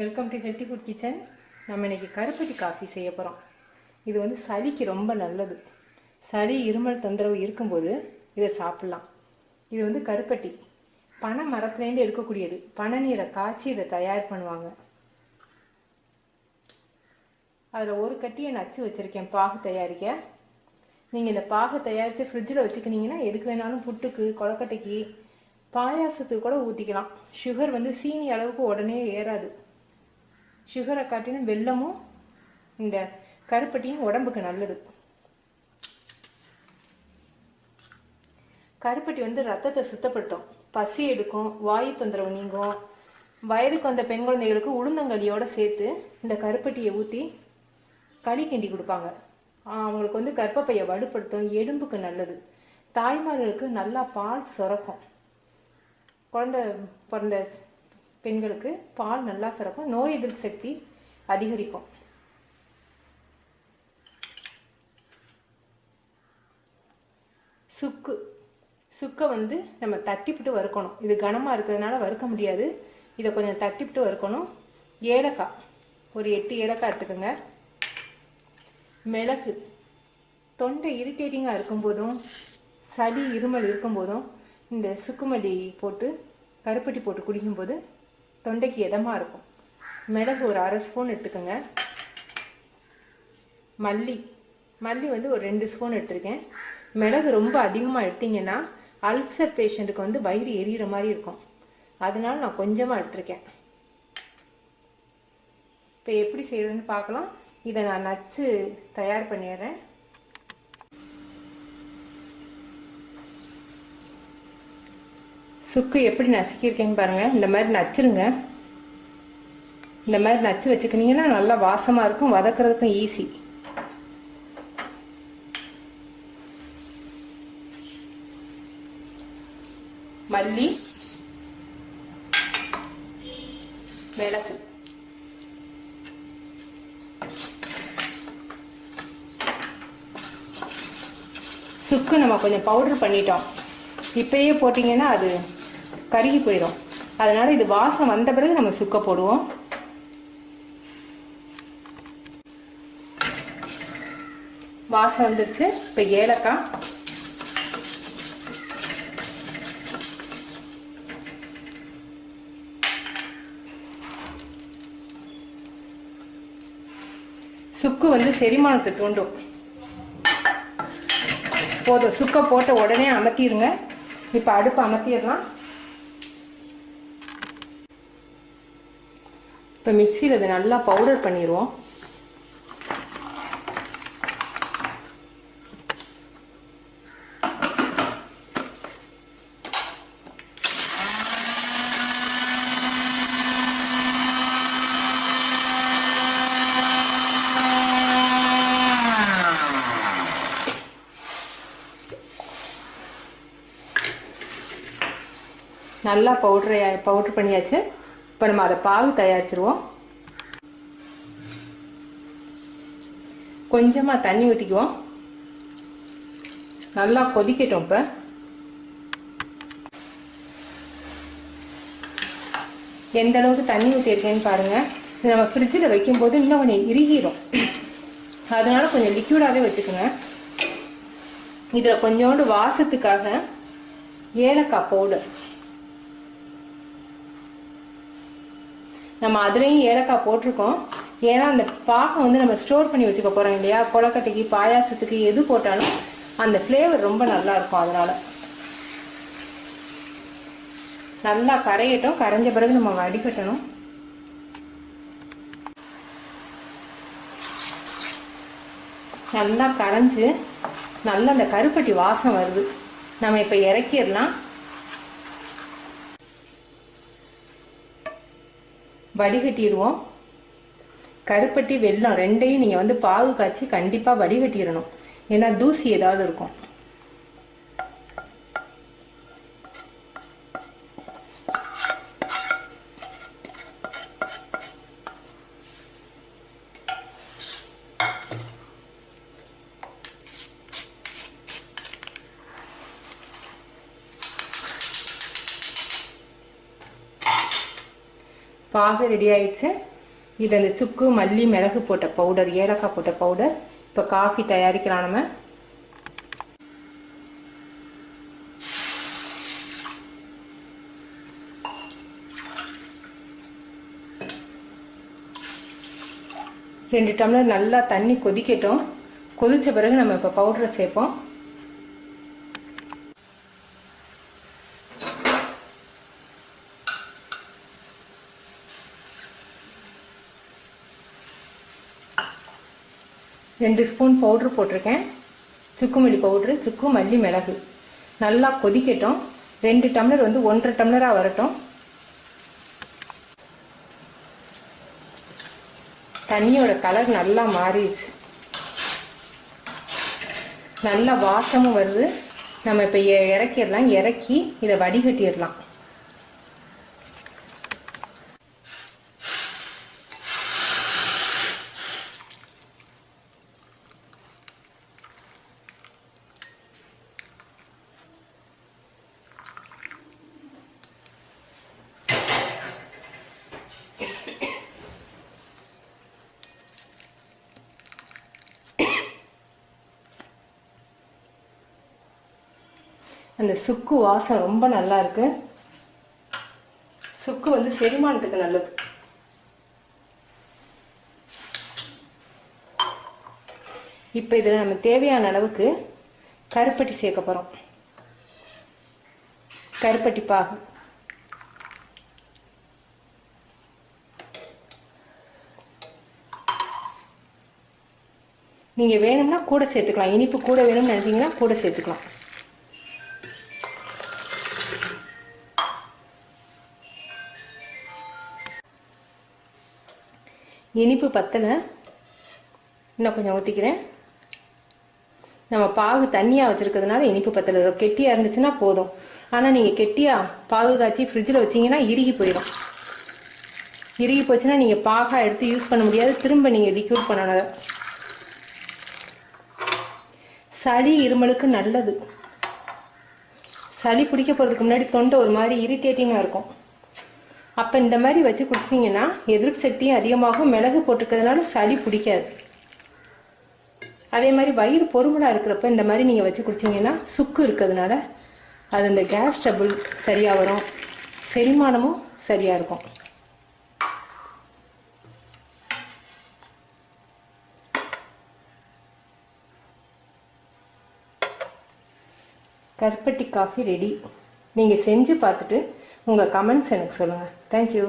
Welcome to healthy food kitchen. நம்ம இன்றைக்கி கருப்பட்டி காஃபி செய்ய போகிறோம். இது வந்து சளிக்கு ரொம்ப நல்லது. சளி இருமல் தொந்தரவு இருக்கும்போது இதை சாப்பிட்லாம். இது வந்து கருப்பட்டி பனை மரத்துலேருந்து எடுக்கக்கூடியது. பனை நீரை காய்ச்சி இதை தயார் பண்ணுவாங்க. அதில் ஒரு கட்டியை நச்சு வச்சுருக்கேன் பாகு தயாரிக்க. நீங்கள் இந்த பாகு தயாரித்து ஃப்ரிட்ஜில் வச்சுக்கினீங்கன்னா எதுக்கு வேணாலும் புட்டுக்கு, கொழக்கட்டைக்கு, பாயாசத்துக்கு கூட ஊற்றிக்கலாம். சுகர் வந்து சீனி அளவுக்கு உடனே ஏறாது. சுகரை காட்டிலும் வெல்லமும் இந்த கருப்பட்டியும் உடம்புக்கு நல்லது. கருப்பட்டி வந்து ரத்தத்தை சுத்தப்படுத்தும், பசி எடுக்கும், வாயு தொந்தரவு நீங்கும். வயதுக்கு வந்த பெண் குழந்தைகளுக்கு உளுந்தங்களியோடு சேர்த்து இந்த கருப்பட்டியை ஊற்றி களி கிண்டி கொடுப்பாங்க. அவங்களுக்கு வந்து கர்ப்பப்பையை வலுப்படுத்தும், எலும்புக்கு நல்லது. தாய்மார்களுக்கு நல்லா பால் சுரக்கும். குழந்தை பிறந்த பெண்களுக்கு பால் நல்லா சுரக்கும், நோய் எதிர்ப்பு சக்தி அதிகரிக்கும். சுக்கை வந்து நம்ம தட்டிப்பிட்டு வறுக்கணும். இது கனமாக இருக்கிறதுனால வறுக்க முடியாது. இதை கொஞ்சம் தட்டிப்பிட்டு வறுக்கணும். ஏலக்காய் ஒரு 8 ஏலக்காய் எடுத்துக்கோங்க. மிளகு, தொண்டை இரிட்டேட்டிங்காக இருக்கும்போதும் சளி இருமல் இருக்கும்போதும் இந்த சுக்குமல்லி போட்டு கருப்பட்டி போட்டு குடிக்கும்போது தொண்டைக்கு இதமாக இருக்கும். மிளகு ஒரு 1/2 ஸ்பூன் எடுத்துக்கோங்க. மல்லி வந்து ஒரு 2 ஸ்பூன் எடுத்துருக்கேன். மிளகு ரொம்ப அதிகமாக எடுத்தீங்கன்னா அல்சர் பேஷண்ட்டுக்கு வந்து வயிறு எரியிற மாதிரி இருக்கும். அதனால நான் கொஞ்சமாக எடுத்துருக்கேன். இப்போ எப்படி செய்யறதுன்னு பார்க்கலாம். இதை நான் நச்சு தயார் பண்ணிடுறேன். சுக்கு எப்படி நசுக்கியிருக்கேன்னு பாருங்கள். இந்த மாதிரி நச்சுருங்க. இந்த மாதிரி நச்சு வச்சுக்கினீங்கன்னா நல்லா வாசமாக இருக்கும், வதக்கிறதுக்கும் ஈஸி. மல்லி, மிளகு, சுக்கு நம்ம கொஞ்சம் பவுடர் பண்ணிட்டோம். இப்பயே போட்டிங்கன்னா அது கருகி போயிடும். அதனால் இது வாசம் வந்த பிறகு நம்ம சுக்க போடுவோம். வாசம் வந்துருச்சு. இப்போ ஏலக்காய், சுக்கு வந்து செரிமானத்தை தூண்டும். போதும், சுக்க போட்ட உடனே அமர்த்திடுங்க. இப்போ அடுப்பு அமர்த்திடலாம். இப்போ மிக்சியில் அதை நல்லா பவுடர் பண்ணிடுவோம். நல்லா பவுட்ரு பண்ணியாச்சு. இப்போ நம்ம அதை பாகு தயாரிச்சிருவோம். கொஞ்சமாக தண்ணி ஊற்றிக்குவோம். நல்லா கொதிக்கட்டும். இப்போ எந்த அளவுக்கு தண்ணி ஊற்றிருக்கேன்னு பாருங்கள். இது நம்ம ஃப்ரிட்ஜில் வைக்கும்போது இன்னும் கொஞ்சம் இறுகிடும். அதனால கொஞ்சம் லிக்யூடாகவே வச்சுக்கோங்க. இதில் கொஞ்சோண்டு வாசத்துக்காக ஏலக்காய் பவுடர். நம்ம அதுலேயும் ஏலக்காய் போட்டிருக்கோம். ஏன்னா அந்த பாகம் வந்து நம்ம ஸ்டோர் பண்ணி வச்சுக்க போகிறோம் இல்லையா. கொழக்கட்டைக்கு, பாயாசத்துக்கு எது போட்டாலும் அந்த ஃப்ளேவர் ரொம்ப நல்லா இருக்கும். அதனால நல்லா கரையட்டும். கரைஞ்ச பிறகு நம்ம வடிகட்டணும். நல்லா கரைஞ்சு நல்லா அந்த கருப்பட்டி வாசம் வருது. நம்ம இப்போ இறக்கிடலாம். வடிகட்டிடுவோம். கருப்பட்டி, வெல்லம் ரெண்டையும் நீங்கள் வந்து பாகு காய்ச்சி கண்டிப்பாக வடிகட்டிடணும். ஏன்னா தூசி ஏதாவது இருக்கும். பாகு ரெடி ஆயிடுச்சு. இது அந்த சுக்கு மல்லி மிளகு போட்ட பவுடர், ஏலக்காய் போட்ட பவுடர். இப்போ காஃபி தயாரிக்கலாம் நம்ம. ரெண்டு டம்ளர் நல்லா தண்ணி கொதிக்கட்டும். கொதிச்ச பிறகு நம்ம இப்போ பவுடரை சேர்ப்போம். ரெண்டு ஸ்பூன் பவுட்ரு போட்டிருக்கேன், சுக்கு மல்லி பவுட்ரு, சுக்கு மல்லி மிளகு. நல்லா கொதிக்கட்டும். 2 டம்ளர் 1.5 டம்ளராக வரட்டும். தண்ணியோட கலர் நல்லா மாறிடுச்சு, நல்லா வாசமும் வருது. நம்ம இப்போ இறக்கிடலாம். இறக்கி இதை வடிகட்டிடலாம். அந்த சுக்கு வாசம் ரொம்ப நல்லா இருக்கு. சுக்கு செரிமானத்துக்கு நல்லது. இப்போ இதில் நம்ம தேவையான அளவுக்கு கருப்பட்டி சேர்க்க போகிறோம். கருப்பட்டி பாகு. நீங்கள் வேணும்னா கூட சேர்த்துக்கலாம். இனிப்பு கூட வேணும்னு நினைச்சீங்கன்னா கூட சேர்த்துக்கலாம். இனிப்பு பத்தலை, இன்னும் கொஞ்சம் ஊற்றிக்கிறேன். நம்ம பாகு தண்ணியாக வச்சுருக்கிறதுனால இனிப்பு பத்தலை. கெட்டியாக இருந்துச்சுன்னா போதும். ஆனால் நீங்கள் கெட்டியாக பாகு காய்ச்சி ஃப்ரிட்ஜில் வச்சிங்கன்னா இறுகி போயிடும். இறுகி போச்சுன்னா நீங்கள் பாகாக எடுத்து யூஸ் பண்ண முடியாது. திரும்ப நீங்கள் லிக்யூட் பண்ணணும். சளி இருமலுக்கு நல்லது. சளி பிடிக்க போகிறதுக்கு முன்னாடி தொண்டை ஒரு மாதிரி இரிட்டேட்டிங்காக இருக்கும். அப்போ இந்த மாதிரி வச்சு குடிச்சிங்கன்னா எதிர்ப்பு சக்தியும் அதிகமாகும். மிளகு போட்டிருக்கிறதுனால சளி பிடிக்காது. அதே மாதிரி வயிறு பொறுமலாக இருக்கிறப்ப இந்த மாதிரி நீங்கள் வச்சு குடிச்சிங்கன்னா சுக்கு இருக்கிறதுனால அது இந்த கேஸ் ட்ரபிள் சரியாக வரும். செரிமானமும் சரியாக இருக்கும். கருப்பட்டி காஃபி ரெடி. நீங்கள் செஞ்சு பார்த்துட்டு உங்கள் கமெண்ட்ஸ் எனக்கு சொல்லுங்கள். தேங்க்யூ.